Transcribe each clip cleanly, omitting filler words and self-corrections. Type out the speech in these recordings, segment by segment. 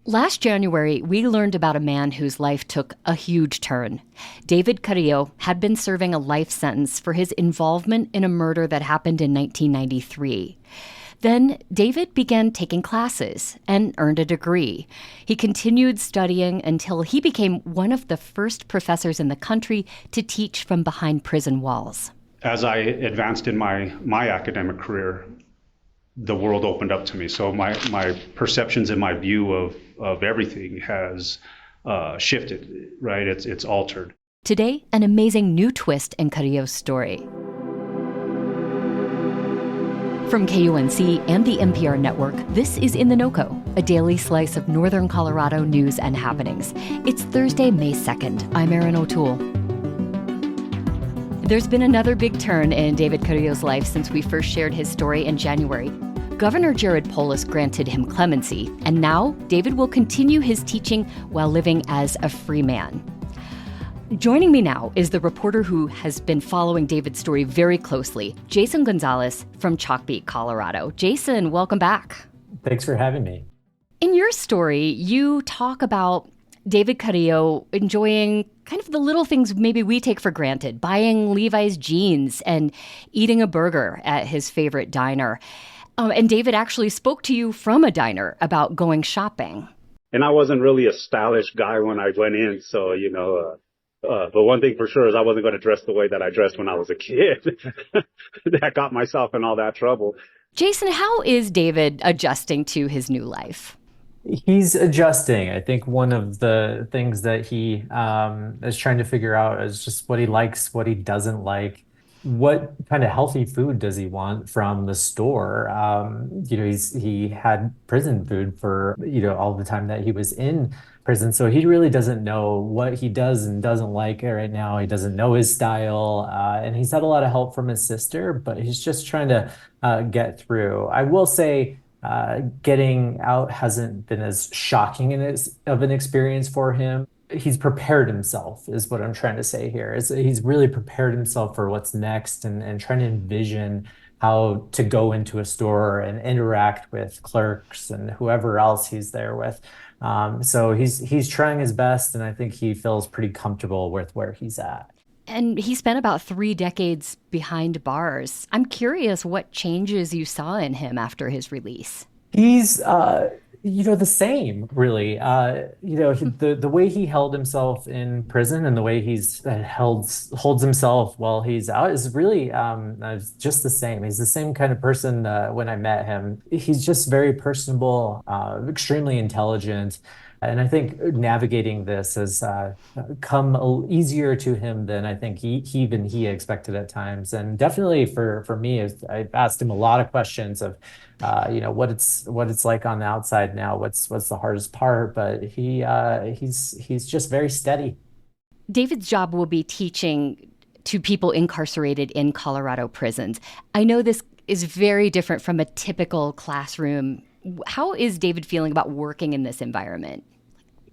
Last January, we learned about a man whose life took a huge turn. David Carillo had been serving a life sentence for his involvement in a murder that happened in 1993. Then David began taking classes and earned a degree. He continued studying until he became one of the first professors in the country to teach from behind prison walls. As I advanced in my academic career, the world opened up to me. So my perceptions and my view of everything has shifted, right? It's altered. Today, an amazing new twist in Carillo's story. From KUNC and the NPR network, this is In the NOCO, a daily slice of Northern Colorado news and happenings. It's Thursday, May 2nd. I'm Erin O'Toole. There's been another big turn in David Carillo's life since we first shared his story in January. Governor Jared Polis granted him clemency, and now David will continue his teaching while living as a free man. Joining me now is the reporter who has been following David's story very closely, Jason Gonzalez from Chalkbeat, Colorado. Jason, welcome back. Thanks for having me. In your story, you talk about David Carillo enjoying kind of the little things maybe we take for granted, buying Levi's jeans and eating a burger at his favorite diner. And David actually spoke to you from a diner about going shopping. And I wasn't really a stylish guy when I went in, so, but one thing for sure is I wasn't going to dress the way that I dressed when I was a kid. That got myself in all that trouble. Jason, how is David adjusting to his new life? He's adjusting. I think one of the things that he is trying to figure out is just what he likes, what he doesn't like. What kind of healthy food does he want from the store? He had prison food for, all the time that he was in prison. So he really doesn't know what he does and doesn't like right now. He doesn't know his style. And he's had a lot of help from his sister, but he's just trying to get through. I will say getting out hasn't been as shocking of an experience for him. He's prepared himself, is what I'm trying to say here. He's really prepared himself for what's next and trying to envision how to go into a store and interact with clerks and whoever else he's there with. So he's trying his best, and I think he feels pretty comfortable with where he's at. And he spent about 3 decades behind bars. I'm curious what changes you saw in him after his release. He's the same, really. The way he held himself in prison and the way he's holds himself while he's out is really just the same. He's the same kind of person when I met him. He's just very personable, extremely intelligent. And I think navigating this has come easier to him than I think he expected at times. And definitely for me, I've asked him a lot of questions of, what it's like on the outside now. What's the hardest part? But he's just very steady. David's job will be teaching to people incarcerated in Colorado prisons. I know this is very different from a typical classroom. How is David feeling about working in this environment?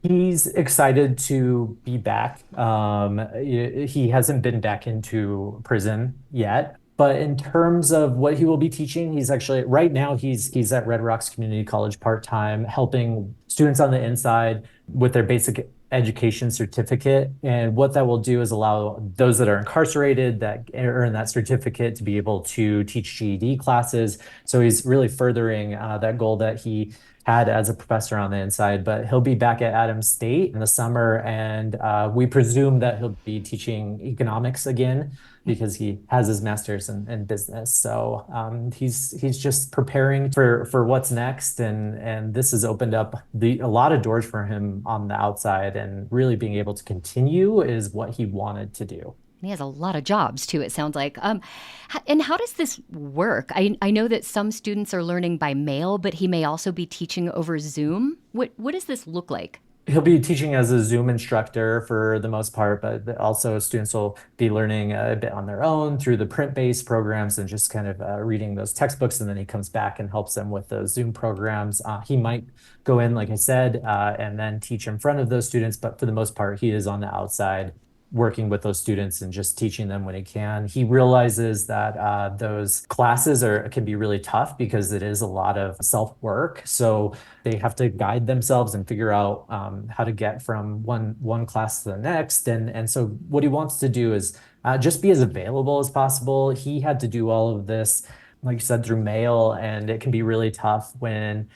He's excited to be back. He hasn't been back into prison yet. But in terms of what he will be teaching, he's actually right now he's at Red Rocks Community College part-time, helping students on the inside with their basic education certificate. And what that will do is allow those that are incarcerated that earn that certificate to be able to teach GED classes. So he's really furthering that goal that he had as a professor on the inside. But he'll be back at Adams State in the summer, and we presume that he'll be teaching economics again because he has his master's in business. So he's just preparing for what's next, and this has opened up a lot of doors for him on the outside, and really being able to continue is what he wanted to do. He has a lot of jobs, too, it sounds like. And how does this work? I know that some students are learning by mail, but he may also be teaching over Zoom. What does this look like? He'll be teaching as a Zoom instructor for the most part, but also students will be learning a bit on their own through the print-based programs and just kind of reading those textbooks. And then he comes back and helps them with those Zoom programs. He might go in, like I said, and then teach in front of those students, but for the most part, he is on the outside. working with those students and just teaching them when he can. He realizes that those classes can be really tough because it is a lot of self-work. So they have to guide themselves and figure out how to get from one class to the next. And so what he wants to do is just be as available as possible. He had to do all of this, like you said, through mail, and it can be really tough when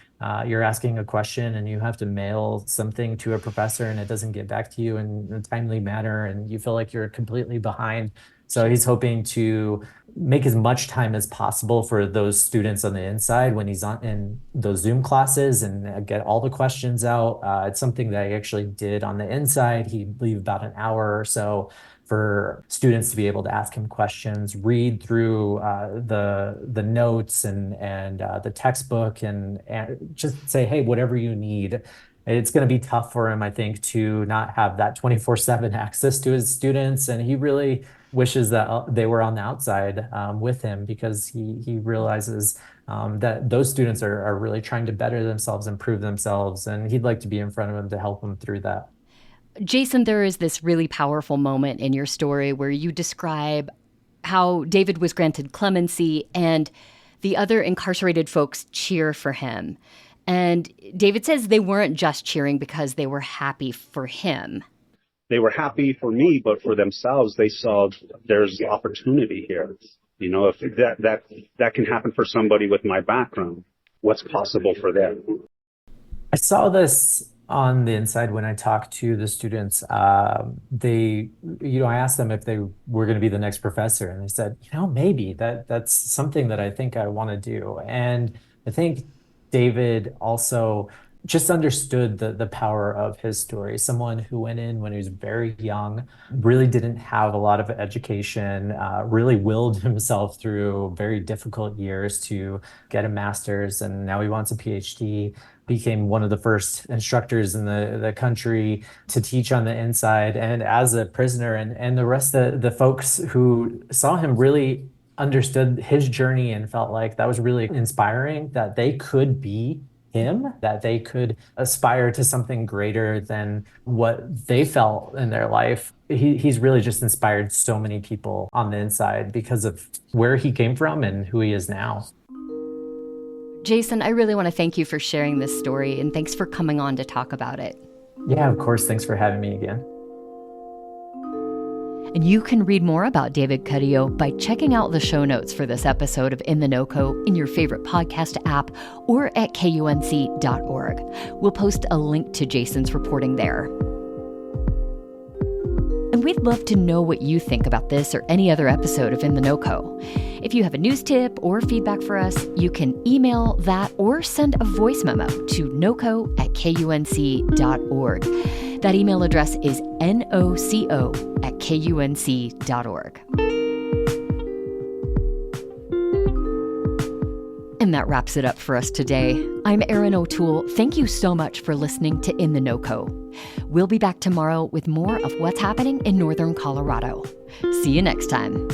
you're asking a question and you have to mail something to a professor and it doesn't get back to you in a timely manner and you feel like you're completely behind. So he's hoping to make as much time as possible for those students on the inside when he's in those Zoom classes and get all the questions out. It's something that I actually did on the inside. He'd leave about an hour or so for students to be able to ask him questions, read through the notes and the textbook, and just say, hey, whatever you need. It's going to be tough for him, I think, to not have that 24/7 access to his students, and he really wishes that they were on the outside with him, because he realizes that those students are really trying to better themselves, improve themselves, and he'd like to be in front of them to help them through that. Jason, there is this really powerful moment in your story where you describe how David was granted clemency and the other incarcerated folks cheer for him. And David says they weren't just cheering because they were happy for him. They were happy for me, but for themselves, they saw there's opportunity here. You know, if that can happen for somebody with my background, what's possible for them? I saw this on the inside when I talked to the students. I asked them if they were going to be the next professor, and they said, maybe that's something that I think I want to do. And I think David also just understood the power of his story. Someone who went in when he was very young, really didn't have a lot of education, really willed himself through very difficult years to get a master's, and now he wants a PhD. Became one of the first instructors in the country to teach on the inside, and as a prisoner, and the rest of the folks who saw him really understood his journey and felt like that was really inspiring, that they could be him, that they could aspire to something greater than what they felt in their life. He's really just inspired so many people on the inside because of where he came from and who he is now. Jason, I really want to thank you for sharing this story, and thanks for coming on to talk about it. Yeah, of course. Thanks for having me again. And you can read more about David Carillo by checking out the show notes for this episode of In the NOCO in your favorite podcast app or at kunc.org. We'll post a link to Jason's reporting there. And we'd love to know what you think about this or any other episode of In the NOCO. If you have a news tip or feedback for us, you can email that or send a voice memo to noco@kunc.org. That email address is noco@kunc.org. And that wraps it up for us today. I'm Erin O'Toole. Thank you so much for listening to In the NOCO. We'll be back tomorrow with more of what's happening in Northern Colorado. See you next time.